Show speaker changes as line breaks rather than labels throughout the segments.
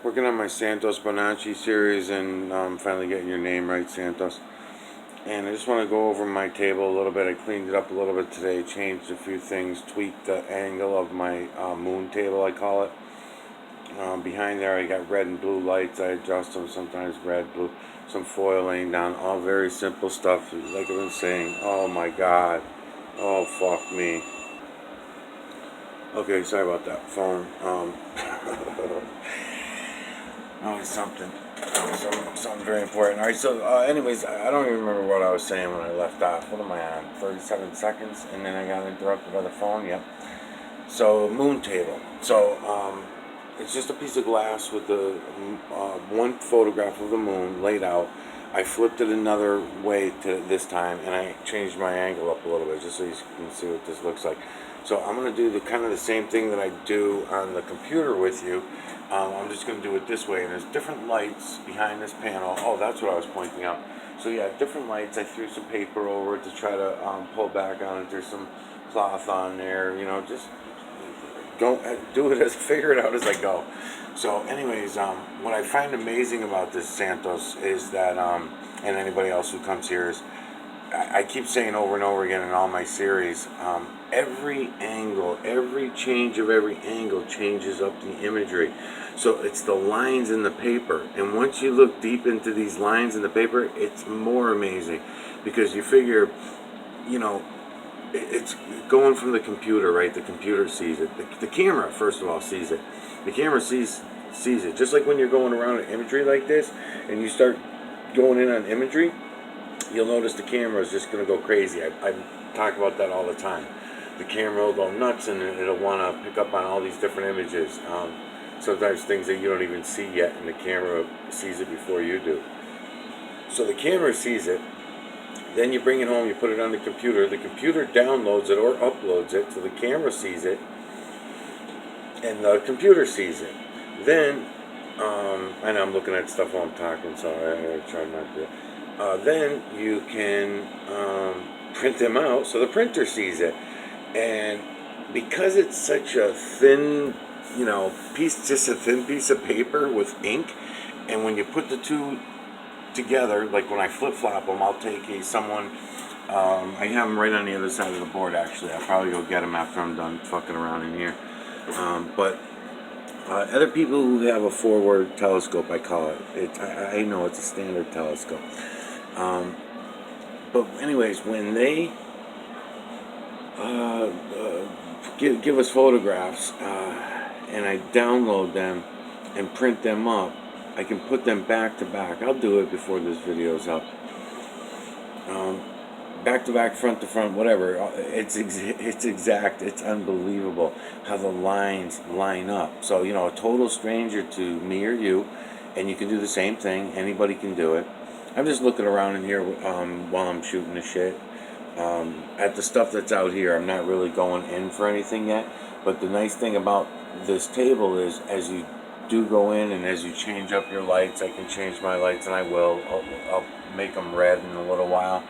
Working on my Santos Bonacci series and finally getting your name right, Santos. And I just want to go over my table a little bit. I cleaned it up a little bit today, changed a few things, tweaked the angle of my moon table, I call it. Behind there I got red and blue lights. I adjust them, sometimes red, blue, some foil laying down, all very simple stuff. Like I've been saying, oh my god, oh fuck me. Okay, sorry about that phone. Always something. Something very important. Alright, so anyways, I don't even remember what I was saying when I left off. What am I on? 37 seconds, and then I got interrupted by the phone. Yep. So moon table. So it's just a piece of glass with the one photograph of the moon laid out. I flipped it another way to this time, and I changed my angle up a little bit just so you can see what this looks like. So I'm going to do the kind of the same thing that I do on the computer with you. I'm just going to do it this way, and there's different lights behind this panel. Oh, that's what I was pointing out. So yeah, different lights. I threw some paper over it to try to pull back on it. There's some cloth on there, you know, just go do it figure it out as I go. So anyways, what I find amazing about this Santos is that, and anybody else who comes here, is I keep saying over and over again in all my series, every angle, every change of every angle changes up the imagery. So it's the lines in the paper, and once you look deep into these lines in the paper, it's more amazing, because you figure, you know, it's going from the computer, right? The computer sees it. The camera, first of all, sees it. The camera sees it. Just like when you're going around an imagery like this, and you start going in on imagery, you'll notice the camera is just going to go crazy. I talk about that all the time. The camera will go nuts, and it'll want to pick up on all these different images. Sometimes things that you don't even see yet, and the camera sees it before you do. So the camera sees it. Then you bring it home, you put it on the computer downloads it or uploads it, so the camera sees it, and the computer sees it. Then, I know I'm looking at stuff while I'm talking, so I try not to. Then you can print them out, so the printer sees it. And because it's such a thin, you know, just a thin piece of paper with ink, and when you put the two together, like when I flip-flop them, I'll take someone, I have them right on the other side of the board, actually. I'll probably go get them after I'm done fucking around in here. But other people who have a forward telescope, I call it. I know it's a standard telescope. But anyways, when they give us photographs, and I download them and print them up, I can put them back to back. I'll do it before this video's up. Back to back, front to front, whatever. It's exact. It's unbelievable how the lines line up. So, you know, a total stranger to me or you, and you can do the same thing. Anybody can do it. I'm just looking around in here while I'm shooting the shit. At the stuff that's out here, I'm not really going in for anything yet. But the nice thing about this table is, as you do go in and as you change up your lights, I can change my lights, and I will. I'll make them red in a little while.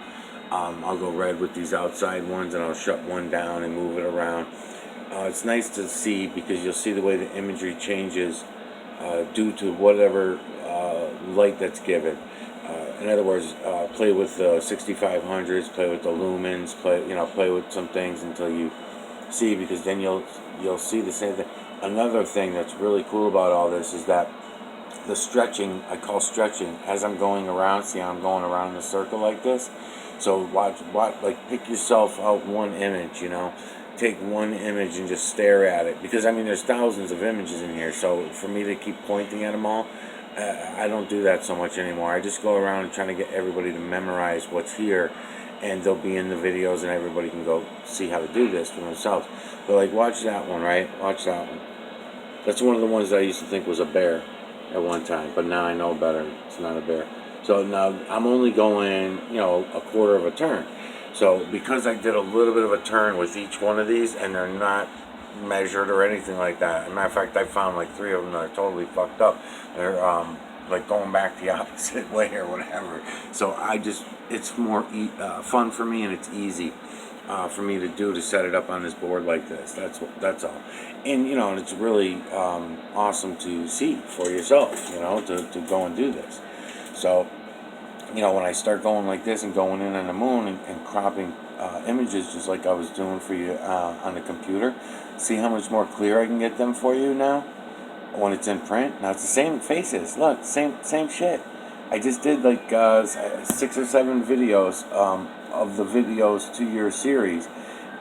I'll go red with these outside ones, and I'll shut one down and move it around. It's nice to see, because you'll see the way the imagery changes due to whatever light that's given. In other words, play with the 6500s, play with the lumens, play with some things until you see, because then you'll see the same thing. Another thing that's really cool about all this is that the stretching, I call stretching, as I'm going around, see how I'm going around in a circle like this? So watch, like pick yourself out one image, you know, take one image and just stare at it, because I mean there's thousands of images in here, so for me to keep pointing at them all, I don't do that so much anymore. I just go around and trying to get everybody to memorize what's here, and they'll be in the videos, and everybody can go see how to do this for themselves. But like, watch that one, right? Watch that one. That's one of the ones that I used to think was a bear at one time, but now I know better. It's not a bear. So now I'm only going, you know, a quarter of a turn. So because I did a little bit of a turn with each one of these, and they're not measured or anything like that. As a matter of fact, I found like 3 of them that are totally fucked up. They're like going back the opposite way or whatever. So it's more fun for me, and it's easy. for me to do to set it up on this board like this. That's all. And and it's really awesome to see for yourself. To go and do this. So when I start going like this and going in on the moon and cropping images just like I was doing for you on the computer, see how much more clear I can get them for you now when it's in print. Now it's the same faces. Look, same shit. I just did like 6 or 7 videos of the videos to your series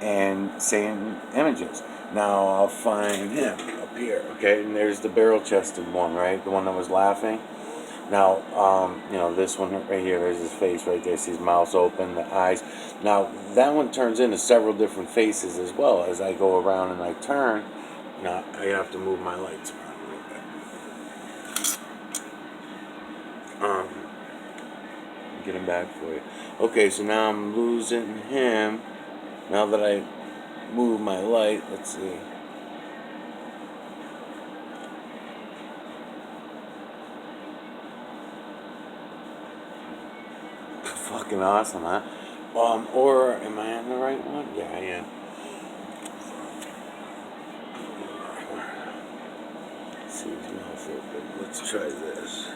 and same images. Now I'll find him up here, okay? And there's the barrel-chested one, right? The one that was laughing. Now, this one right here, there's his face right there. See his mouth open, the eyes. Now, that one turns into several different faces as well. As I go around and I turn, now I have to move my lights around a little bit. Get him back for you. Okay, so now I'm losing him. Now that I move my light, let's see. Fucking awesome, huh? Or am I on the right one? Yeah, I am. Let's see his mouth open. Let's try this.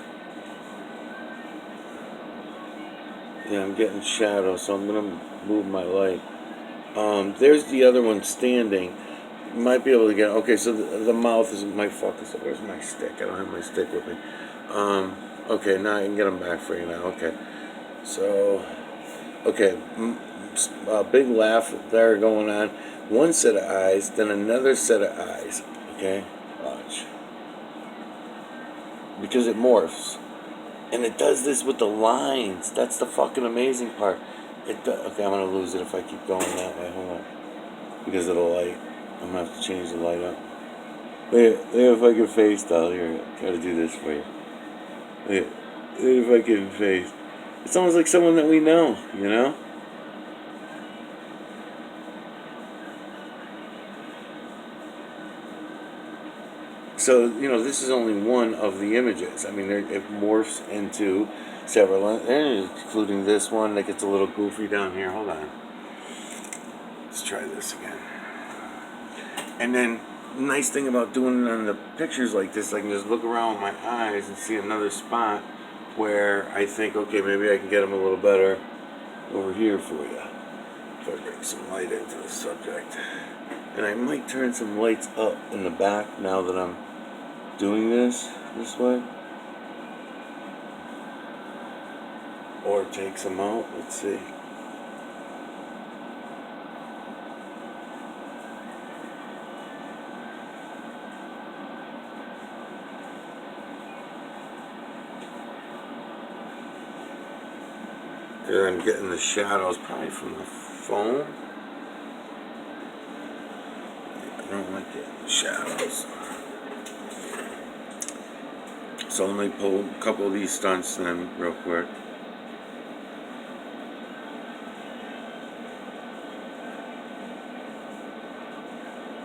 Yeah, I'm getting shadow, so I'm gonna move my light. There's the other one standing. You might be able to get. Okay, so the mouth is my focus. Where's my stick? I don't have my stick with me. Okay, now I can get them back for you now. Okay. So, okay, big laugh there going on. One set of eyes, then another set of eyes. Okay, watch. Because it morphs. And it does this with the lines. That's the fucking amazing part. Okay, I'm going to lose it if I keep going that way. Hold on. Because of the light. I'm going to have to change the light up. Look if I can face, though. Here, try to do this for you. Look if I can face. It's almost like someone that we know, So, this is only one of the images. I mean, it morphs into several, including this one that gets a little goofy down here. Hold on. Let's try this again. And then, the nice thing about doing it on the pictures like this, I can just look around with my eyes and see another spot where I think, okay, maybe I can get them a little better over here for you. If I bring some light into the subject. And I might turn some lights up in the back now that I'm doing this way. Or take some out. Let's see. And I'm getting the shadows probably from the phone. I don't like getting the shadows. So let me pull a couple of these stunts then real quick.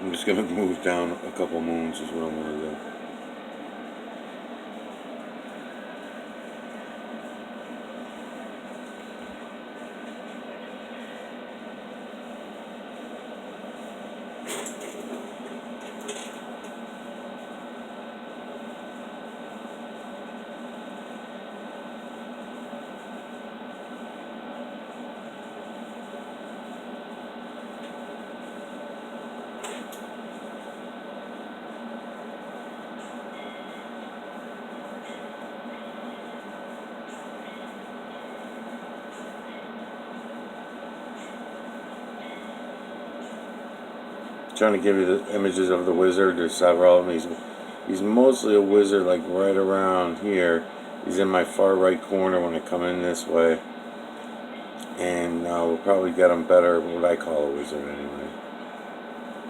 I'm just going to move down a couple moons is what I'm going to do. Trying to give you the images of the wizard. There's several of them. He's mostly a wizard, like right around here. He's in my far right corner when I come in this way, and we'll probably get him better. What I call a wizard, anyway.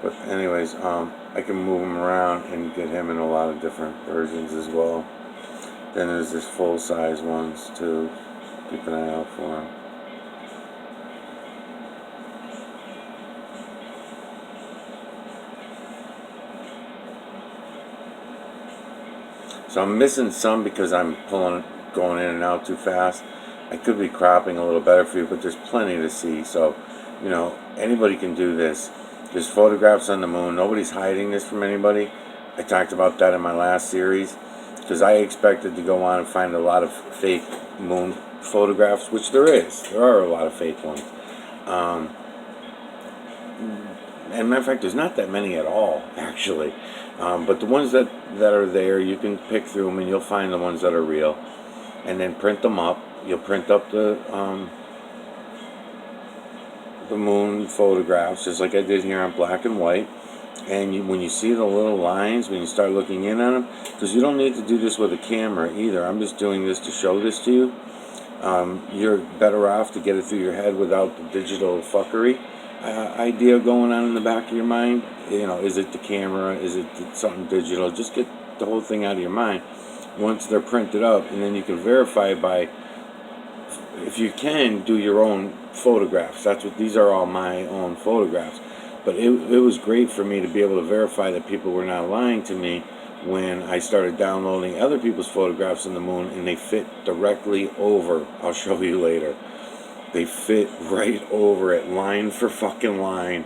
But anyways, I can move him around and get him in a lot of different versions as well. Then there's this full-size ones too. Keep an eye out for him. So I'm missing some because I'm going in and out too fast. I could be cropping a little better for you, but there's plenty to see. So You know, anybody can do this. There's photographs on the moon. Nobody's hiding this from anybody. I talked about that in my last series because I expected to go on and find a lot of fake moon photographs, which there is. There are a lot of fake ones. And matter of fact, there's not that many at all, actually. But the ones that are there, you can pick through them and you'll find the ones that are real. And then print them up. You'll print up the moon photographs, just like I did here on black and white. And when you see the little lines, when you start looking in on them, because you don't need to do this with a camera either. I'm just doing this to show this to you. You're better off to get it through your head without the digital fuckery idea going on in the back of your mind. You know, is it the camera? Is it something digital? Just get the whole thing out of your mind once they're printed up, and then you can verify by, if you can, do your own photographs. That's what these are, all my own photographs. But it was great for me to be able to verify that people were not lying to me when I started downloading other people's photographs in the moon, and they fit directly over. I'll show you later. They fit right over it, line for fucking line.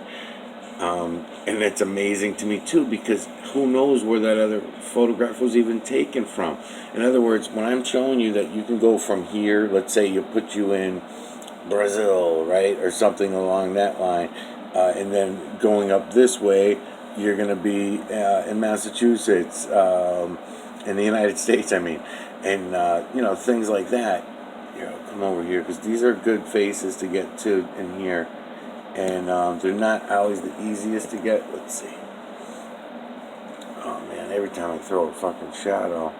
And it's amazing to me too, because who knows where that other photograph was even taken from. In other words, when I'm showing you that you can go from here, let's say you put you in Brazil, right, or something along that line, and then going up this way, you're going to be in Massachusetts, in the United States, I mean, and you know, things like that. You know, come over here, because these are good faces to get to in here. And they're not always the easiest to get. Let's see. Oh man, every time I throw a fucking shadow.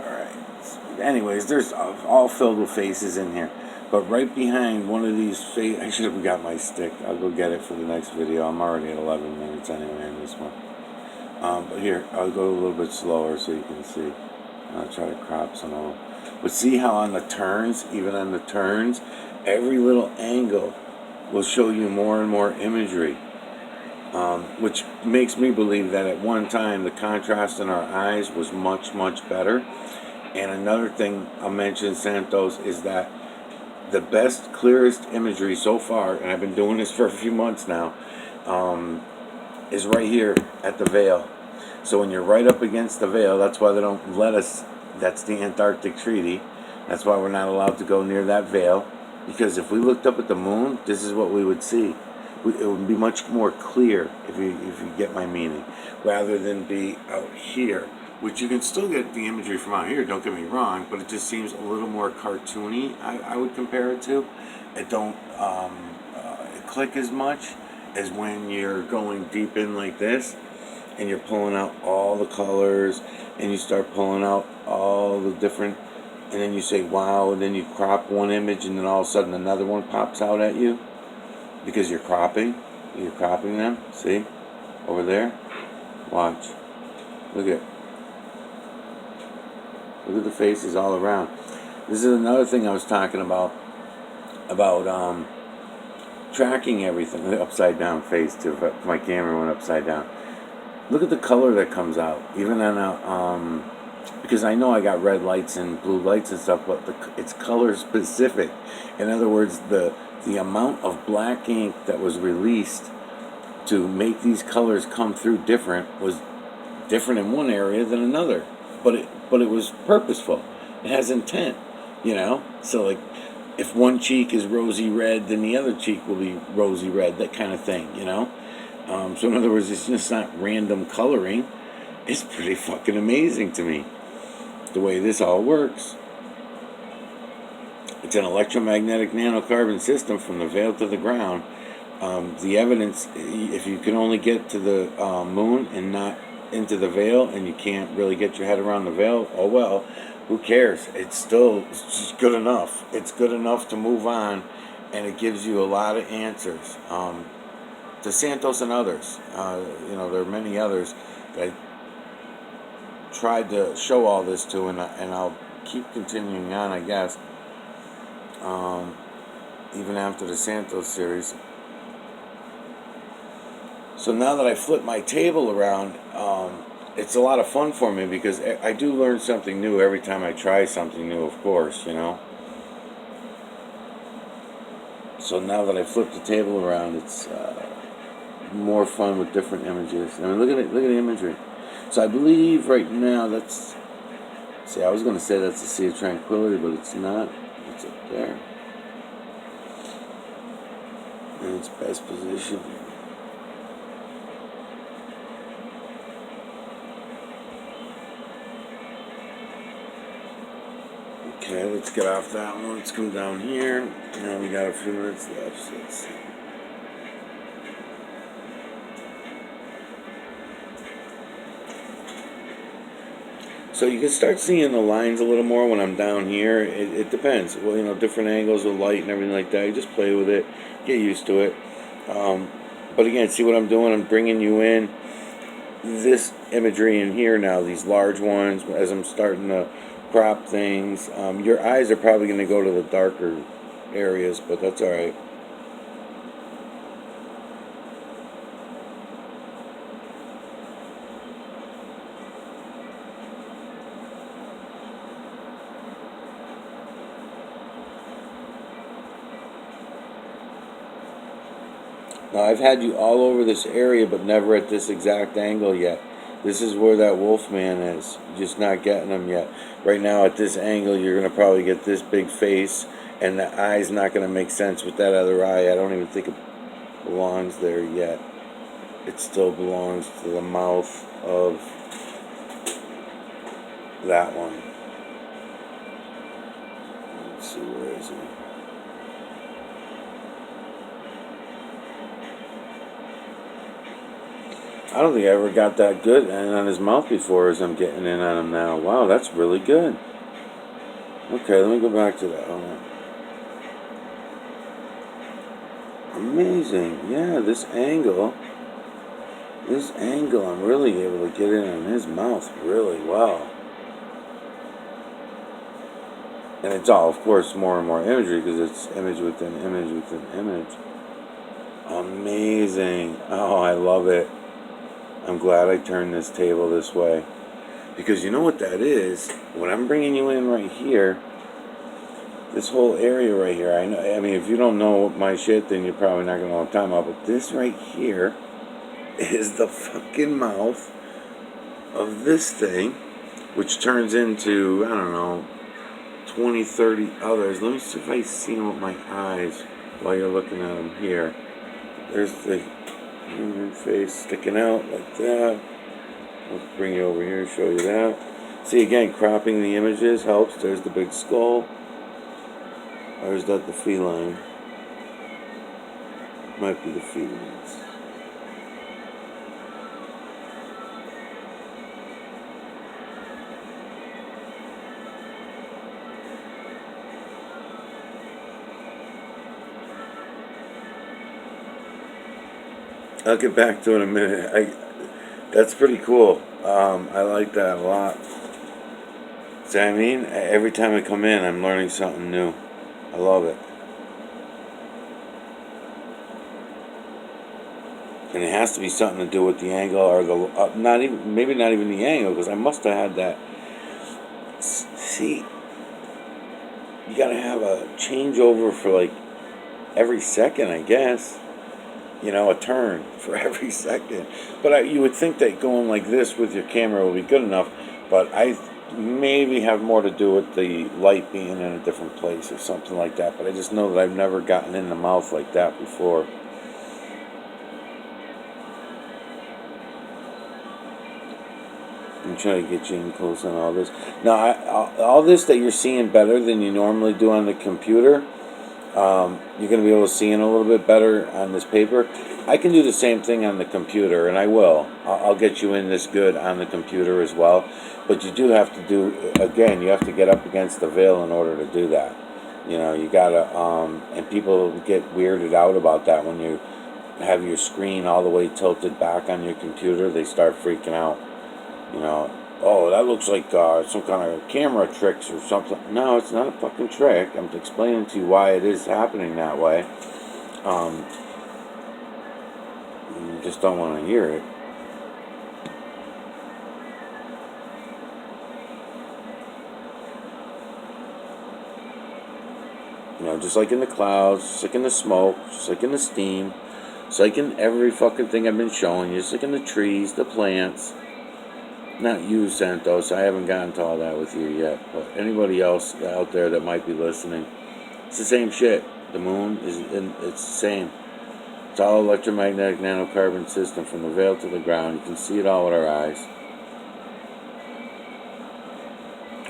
Alright. Anyways, there's all filled with faces in here. But right behind one of these faces, I should have got my stick. I'll go get it for the next video. I'm already at 11 minutes anyway in this one. But here, I'll go a little bit slower so you can see. I'll try to crop some of them. But see how on the turns, even on the turns, every little angle will show you more and more imagery, which makes me believe that at one time the contrast in our eyes was much, much better. And another thing I'll mention, Santos, is that the best, clearest imagery so far, and I've been doing this for a few months now, is right here at the veil. So when you're right up against the veil, that's why they don't let us. That's the Antarctic Treaty. That's why we're not allowed to go near that veil. Because if we looked up at the moon, this is what we would see. It would be much more clear, if you get my meaning, rather than be out here, which you can still get the imagery from out here. Don't get me wrong, but it just seems a little more cartoony. I would compare it to. It don't click as much as when you're going deep in like this, and you're pulling out all the colors, and you start pulling out all the different, and then you say wow, and then you crop one image, and then all of a sudden another one pops out at you because you're cropping them. See over there, watch, look at the faces all around. This is another thing I was talking about tracking everything. The upside down face too. If my camera went upside down. Look at the color that comes out, even on a, because I know I got red lights and blue lights and stuff, but it's color specific. In other words, the amount of black ink that was released to make these colors come through was different in one area than another. But it was purposeful. It has intent, you know? So like, if one cheek is rosy red, then the other cheek will be rosy red, that kind of thing, you know? So in other words, it's just not random coloring. It's pretty fucking amazing to me, the way this all works. It's an electromagnetic nanocarbon system from the veil to the ground. The evidence, if you can only get to the moon and not into the veil, and you can't really get your head around the veil, oh well, who cares? It's just good enough. It's good enough to move on, and it gives you a lot of answers. To Santos and others, you know, there are many others that I tried to show all this to, and I'll keep continuing on, I guess, even after the Santos series. So now that I flip my table around, it's a lot of fun for me, because I do learn something new every time I try something new, of course, you know. So now that I flip the table around, it's more fun with different images. I mean, look at it. Look at the imagery. So I believe right now that's. See, I was going to say that's the Sea of Tranquility, but it's not. It's up there. In its best position. Okay, let's get off that one. Let's come down here. Now we got a few minutes left, so let's see. So you can start seeing the lines a little more when I'm down here. It depends. Well, you know, different angles with light and everything like that. You just play with it, get used to it. But again, see what I'm doing? I'm bringing you in this imagery in here now, these large ones, as I'm starting to crop things. Your eyes are probably going to go to the darker areas, but that's all right. Now, I've had you all over this area, but never at this exact angle yet. This is where that wolf man is. Just not getting him yet. Right now, at this angle, you're going to probably get this big face, and the eye's not going to make sense with that other eye. I don't even think it belongs there yet. It still belongs to the mouth of that one. Let's see, where is he? I don't think I ever got that good on his mouth before as I'm getting in on him now. Wow, that's really good. Okay, let me go back to that. Hold on. Amazing. Yeah, this angle, I'm really able to get in on his mouth really well. And it's all, of course, more and more imagery because it's image within image within image. Amazing. Oh, I love it. I'm glad I turned this table this way. Because you know what that is? When I'm bringing you in right here, this whole area right here, I mean, if you don't know my shit, then you're probably not going to know what I'm talking about. But this right here is the fucking mouth of this thing, which turns into, I don't know, 20, 30 others. Let me see if I see them with my eyes while you're looking at them here. There's the human face sticking out like that. I'll bring you over here and show you that. See, again, cropping the images helps. There's the big skull. Or is that the feline? Might be the felines. I'll get back to it in a minute. That's pretty cool. I like that a lot. See what I mean? Every time I come in, I'm learning something new. I love it. And it has to be something to do with the angle or the maybe not even the angle, because I must have had that. See, you gotta have a changeover for like every second, I guess. You know, a turn for every second. But you would think that going like this with your camera would be good enough, but I maybe have more to do with the light being in a different place or something like that. But I just know that I've never gotten in the mouth like that before. I'm trying to get you in close on all this. Now, all this that you're seeing better than you normally do on the computer, you're going to be able to see in a little bit better on this paper. I can do the same thing on the computer, and I will. I'll get you in this good on the computer as well. But you do have to do, again, you have to get up against the veil in order to do that. You know, you got to, and people get weirded out about that when you have your screen all the way tilted back on your computer. They start freaking out. You know, oh, that looks like some kind of camera tricks or something. No, it's not a fucking trick. I'm explaining to you why it is happening that way. You just don't want to hear it. just like in the clouds, just like in the smoke, just like in the steam, just like in every fucking thing I've been showing you, just like in the trees, the plants. Not you, Santos. I haven't gotten to all that with you yet, but anybody else out there that might be listening, it's the same shit. The moon it's the same. It's all electromagnetic nanocarbon system from the veil to the ground. You can see it all with our eyes.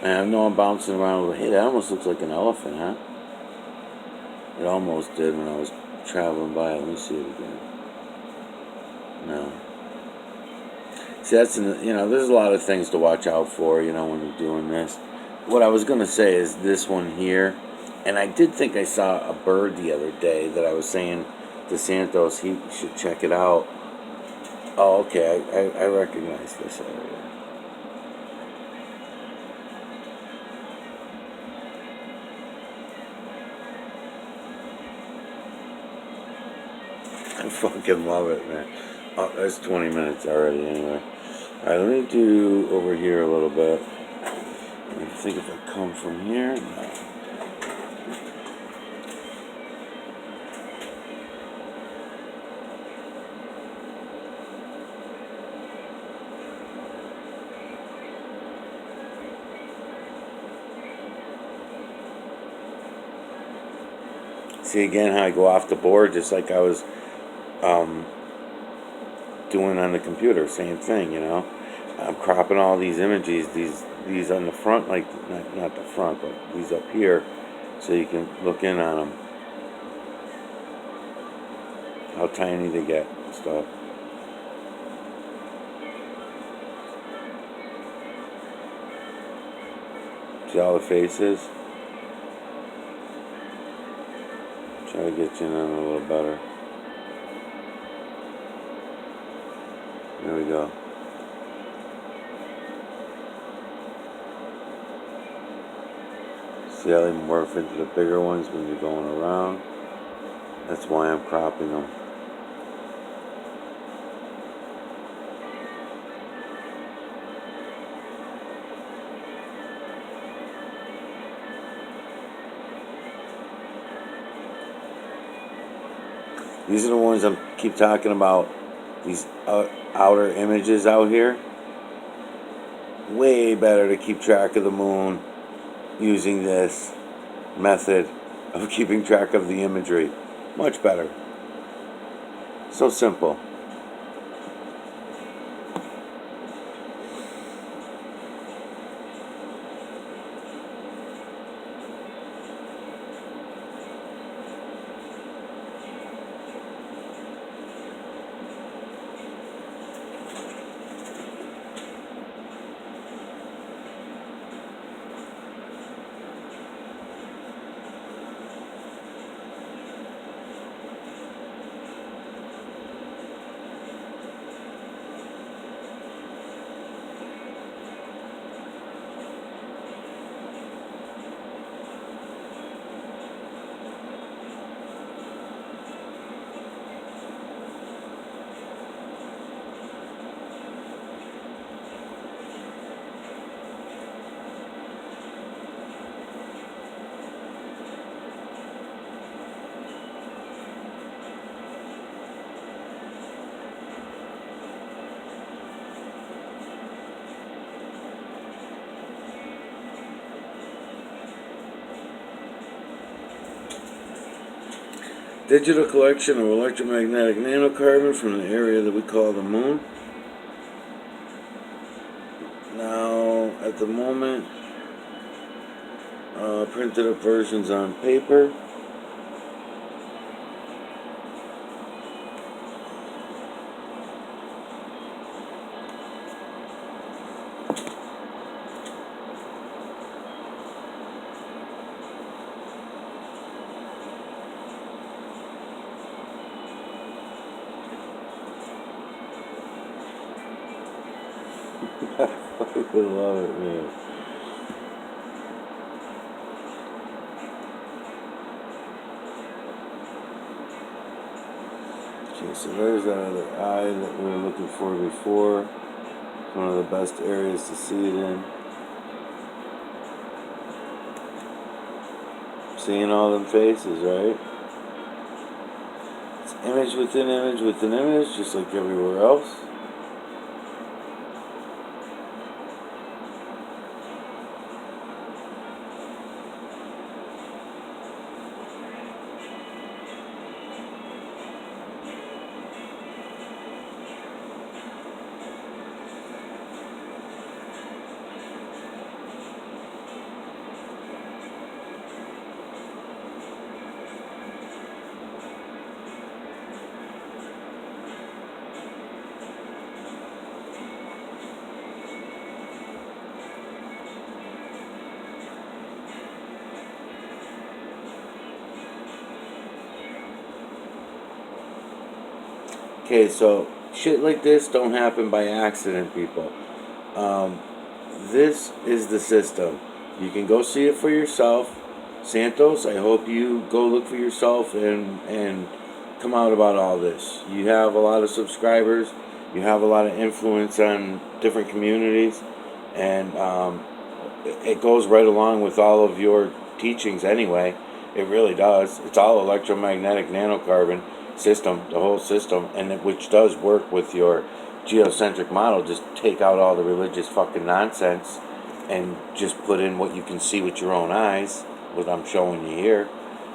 And I know I'm bouncing around with, hey, that almost looks like an elephant, huh? It almost did when I was traveling by. Let me see it again. No. See, there's a lot of things to watch out for, when you're doing this. What I was going to say is this one here. And I did think I saw a bird the other day that I was saying to Santos he should check it out. Oh, okay. I recognize this area. I fucking love it, man. Oh, that's 20 minutes already anyway. Alright, let me do over here a little bit. I think if I come from here, no. See again how I go off the board just like I was doing on the computer. Same thing, I'm cropping all these images, these on the front, like not the front, but these up here, so you can look in on them. How tiny they get and stuff. See all the faces? Try to get you in on a little better. There we go. See how they morph into the bigger ones when you're going around? That's why I'm cropping them. These are the ones I keep talking about, these outer images out here. Way better to keep track of the moon using this method of keeping track of the imagery. Much better. So simple. Digital collection of electromagnetic nanocarbon from the area that we call the moon. Now, at the moment, printed up versions on paper. I fucking love it, man. Okay, so there's that other eye that we were looking for before. One of the best areas to see it in. Seeing all them faces, right? It's image within image within image, just like everywhere else. Okay, so shit like this don't happen by accident, people. Um, this is the system. You can go see it for yourself. Santos, I hope you go look for yourself and come out about all this. You have a lot of subscribers. You have a lot of influence on different communities. And it goes right along with all of your teachings anyway. It really does. It's all electromagnetic nanocarbon system, the whole system, and which does work with your geocentric model. Just take out all the religious fucking nonsense and just put in what you can see with your own eyes, what I'm showing you here.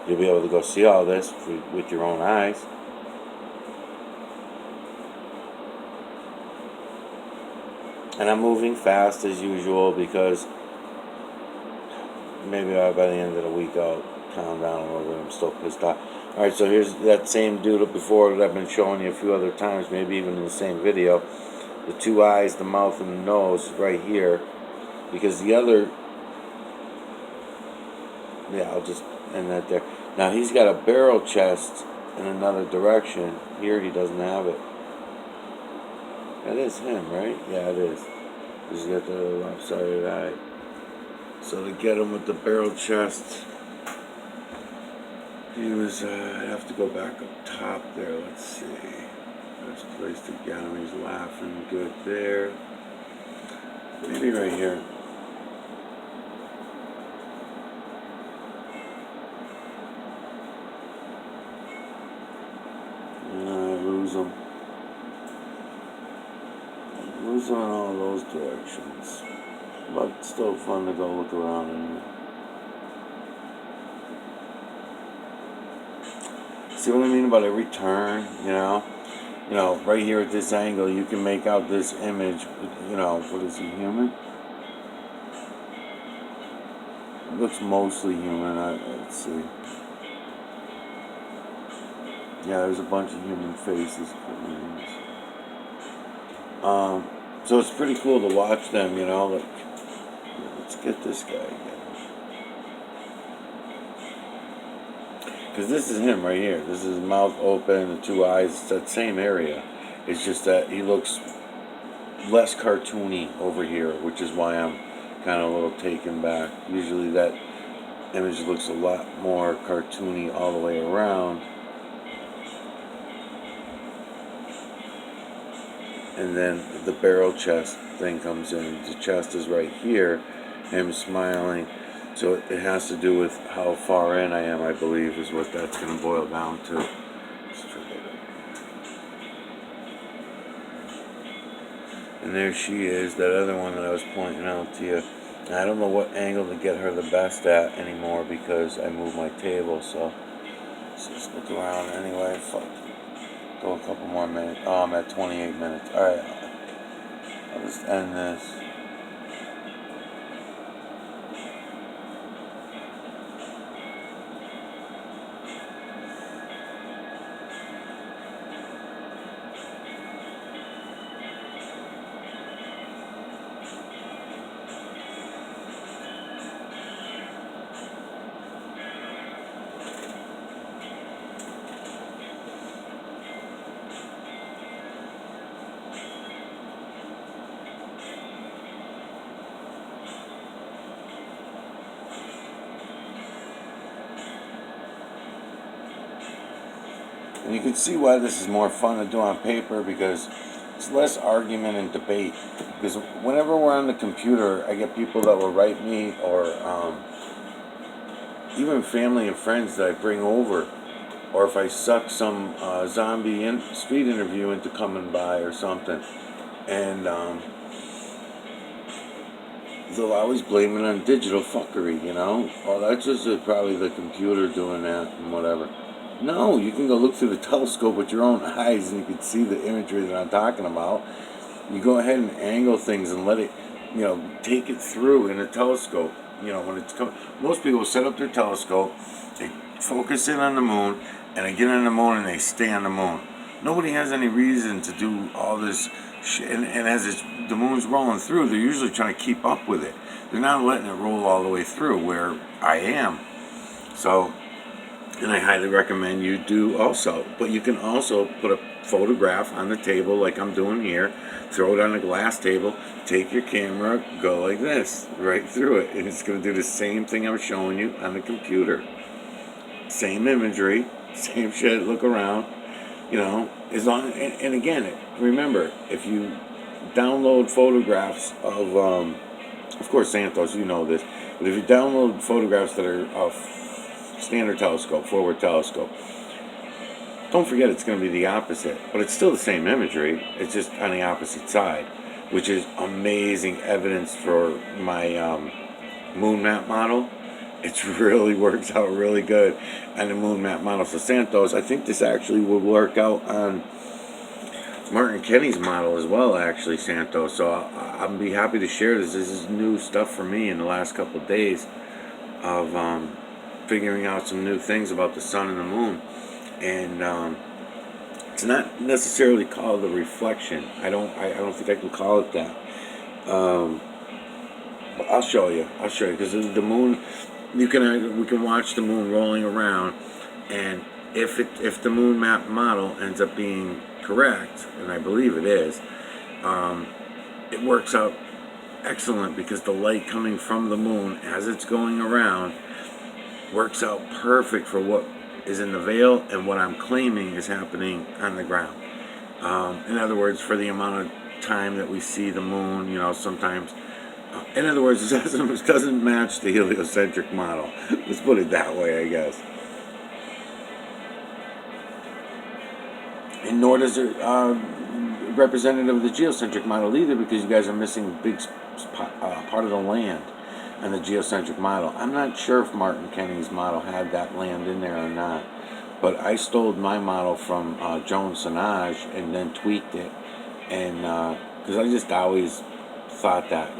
You'll be able to go see all this with your own eyes. And I'm moving fast as usual because maybe by the end of the week I'll calm down a little bit. I'm still pissed off. Alright, so here's that same dude before that I've been showing you a few other times, maybe even in the same video. The two eyes, the mouth, and the nose right here. Because the other... Yeah, I'll just end that there. Now he's got a barrel chest in another direction. Here he doesn't have it. That is him, right? Yeah, it is. He's got the lopsided eye. So to get him with the barrel chest, he was, I have to go back up top there, let's see. Best place to get him, he's laughing good there. Maybe right here. I lose him. I lose him in all those directions. But still fun to go look around anyway. See what I mean about every turn, you know? You know, right here at this angle, you can make out this image, you know, what is he, human? It looks mostly human, let's see. Yeah, there's a bunch of human faces. So it's pretty cool to watch them, you know, like, let's get this guy again. Because this is him right here. This is his mouth open, the two eyes. It's that same area. It's just that he looks less cartoony over here, which is why I'm kind of a little taken back. Usually that image looks a lot more cartoony all the way around. And then the barrel chest thing comes in. The chest is right here. Him smiling. So it has to do with how far in I am, I believe, is what that's going to boil down to. And there she is, that other one that I was pointing out to you. I don't know what angle to get her the best at anymore because I moved my table, so let's just look around anyway. Fuck. Go a couple more minutes. Oh, I'm at 28 minutes. Alright, I'll just end this. And you can see why this is more fun to do on paper because it's less argument and debate. Because whenever we're on the computer, I get people that will write me or even family and friends that I bring over, or if I suck some zombie street interview into coming by or something, and they'll always blame it on digital fuckery, you know? Oh, that's just probably the computer doing that and whatever. No, you can go look through the telescope with your own eyes and you can see the imagery that I'm talking about. You go ahead and angle things and let it, take it through in a telescope. When it's most people set up their telescope, they focus in on the moon, and they get on the moon and they stay on the moon. Nobody has any reason to do all this shit. And as the moon's rolling through, they're usually trying to keep up with it. They're not letting it roll all the way through where I am. So, and I highly recommend you do also. But you can also put a photograph on the table like I'm doing here, throw it on a glass table, take your camera, go like this, right through it. And it's going to do the same thing I'm showing you on the computer. Same imagery, same shit, look around, as long, and again, remember, if you download photographs of course, Santos, you know this, but if you download photographs that are of standard telescope, forward telescope, don't forget it's going to be the opposite, but it's still the same imagery, it's just on the opposite side, which is amazing evidence for my moon map model. It really works out really good on the moon map model. So Santos, I think this actually would work out on Martin Kenny's model as well, actually, Santos. So I'll be happy to share this. This is new stuff for me in the last couple of days of figuring out some new things about the sun and the moon. And it's not necessarily called a reflection. I don't think I can call it that. But I'll show you because the moon. We can watch the moon rolling around, and if the moon map model ends up being correct, and I believe it is, it works out excellent because the light coming from the moon as it's going around works out perfect for what is in the veil and what I'm claiming is happening on the ground. In other words, for the amount of time that we see the moon, sometimes. In other words, it doesn't match the heliocentric model. Let's put it that way, I guess. And nor does it representative of the geocentric model either, because you guys are missing a big part of the land on the geocentric model. I'm not sure if Martin Kenny's model had that land in there or not, but I stole my model from Joan Sanage and then tweaked it, and because I just always thought that,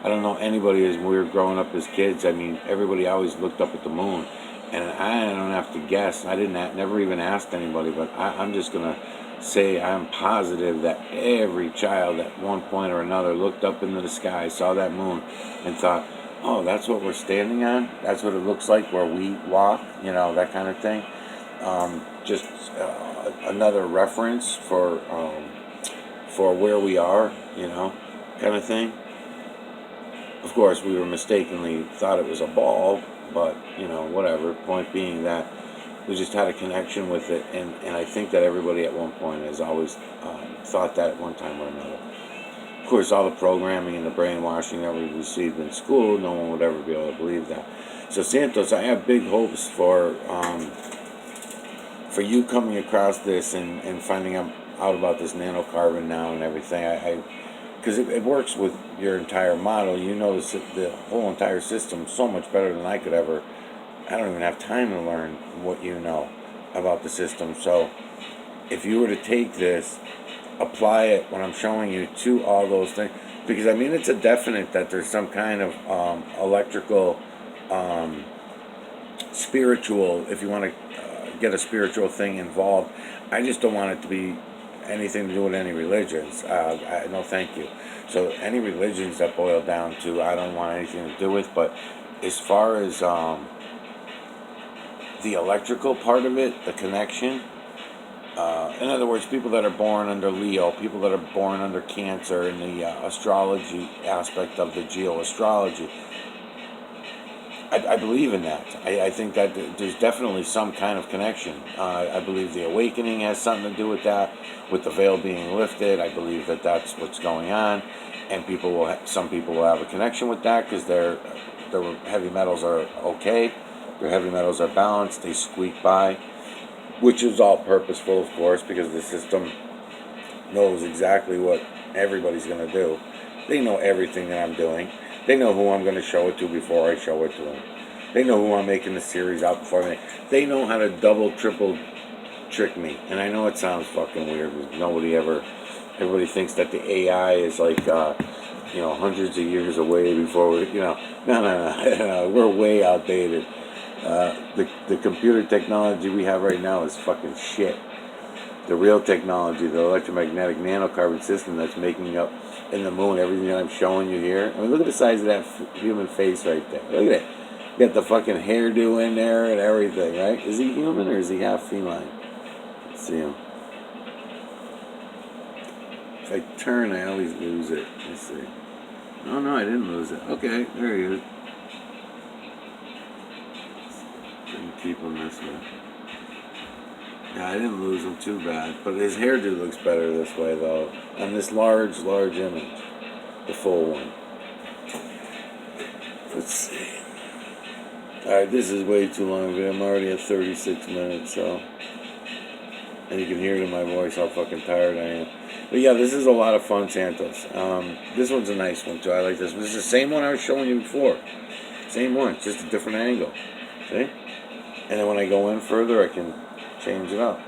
I don't know anybody as we were growing up as kids. I mean, everybody always looked up at the moon, and I don't have to guess. I never even asked anybody, but I'm just gonna say I'm positive that every child at one point or another looked up into the sky, saw that moon, and thought, "Oh, that's what we're standing on. That's what it looks like where we walk." That kind of thing. Just another reference for where we are. Kind of thing. Of course, we were mistakenly thought it was a ball, but, whatever. Point being that we just had a connection with it, and I think that everybody at one point has always thought that at one time or another. Of course, all the programming and the brainwashing that we received in school, no one would ever be able to believe that. So, Santos, I have big hopes for you coming across this and finding out about this nanocarbon now and everything. Because it works with your entire model. The whole entire system so much better than I could ever. I don't even have time to learn what you know about the system. So if you were to take this, apply it when I'm showing you to all those things, because it's a definite that there's some kind of electrical, spiritual, if you want to get a spiritual thing involved. I just don't want it to be anything to do with any religions. No, thank you. So any religions that boil down to, I don't want anything to do with. But as far as the electrical part of it, the connection, in other words, people that are born under Leo, people that are born under Cancer, in the astrology aspect of the geoastrology, I believe in that. I think that there's definitely some kind of connection. I believe the awakening has something to do with that, with the veil being lifted. I believe that that's what's going on, and some people will have a connection with that because their heavy metals are okay, The heavy metals are balanced, they squeak by, which is all purposeful, of course, because the system knows exactly what everybody's going to do. They know everything that I'm doing. They know who I'm going to show it to before I show it to them. They know who I'm making the series out for me. They know how to double, triple trick me. And I know it sounds fucking weird. Everybody thinks that the AI is like, hundreds of years away before we, no, we're way outdated. The computer technology we have right now is fucking shit. The real technology, the electromagnetic nanocarbon system that's making up in the moon everything that I'm showing you here. I mean, look at the size of that human face right there. Look at it. You got the fucking hairdo in there and everything, right? Is he human or is he half feline? Let's see him. If I turn, I always lose it. Let's see. Oh, no, I didn't lose it. Okay, there he is. Didn't keep him this way. Yeah, I didn't lose him too bad. But his hairdo looks better this way, though. On this large image. The full one. Let's see. Alright, this is way too long. I'm already at 36 minutes, so... And you can hear it in my voice how fucking tired I am. But yeah, this is a lot of fun, Santos. This one's a nice one, too. I like this. This is the same one I was showing you before. Same one, just a different angle. See? And then when I go in further, I can change it up.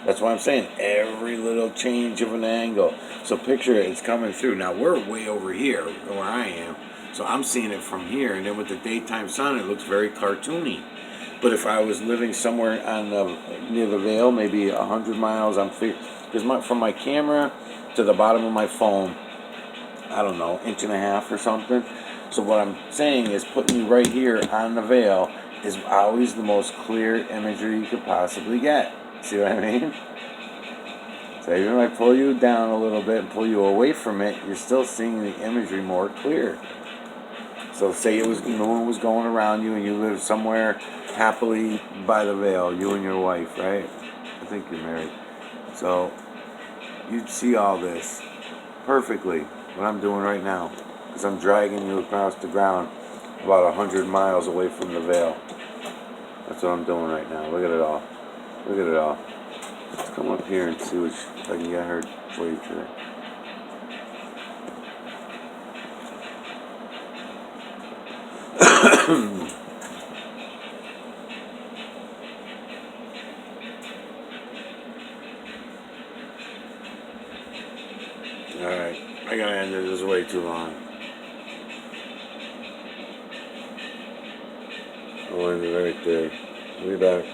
That's why I'm saying every little change of an angle. So picture it, it's coming through. Now we're way over here where I am. So I'm seeing it from here. And then with the daytime sun, it looks very cartoony. But if I was living somewhere on near the Vale, maybe 100 miles, because from my camera to the bottom of my phone, I don't know, inch and a half or something. So what I'm saying is putting you right here on the Vale is always the most clear imagery you could possibly get. See what I mean? So even if I pull you down a little bit and pull you away from it, you're still seeing the imagery more clear. So say the moon was going around you and you live somewhere happily by the Vale, you and your wife, right? I think you're married. So you'd see all this perfectly, what I'm doing right now. Because I'm dragging you across the ground about 100 miles away from the Vale. That's what I'm doing right now. Look at it all. Look at it all. Let's come up here and see if I can get her for you today. Alright, I gotta end it. This is way too long. I'll end it right there. We'll be back.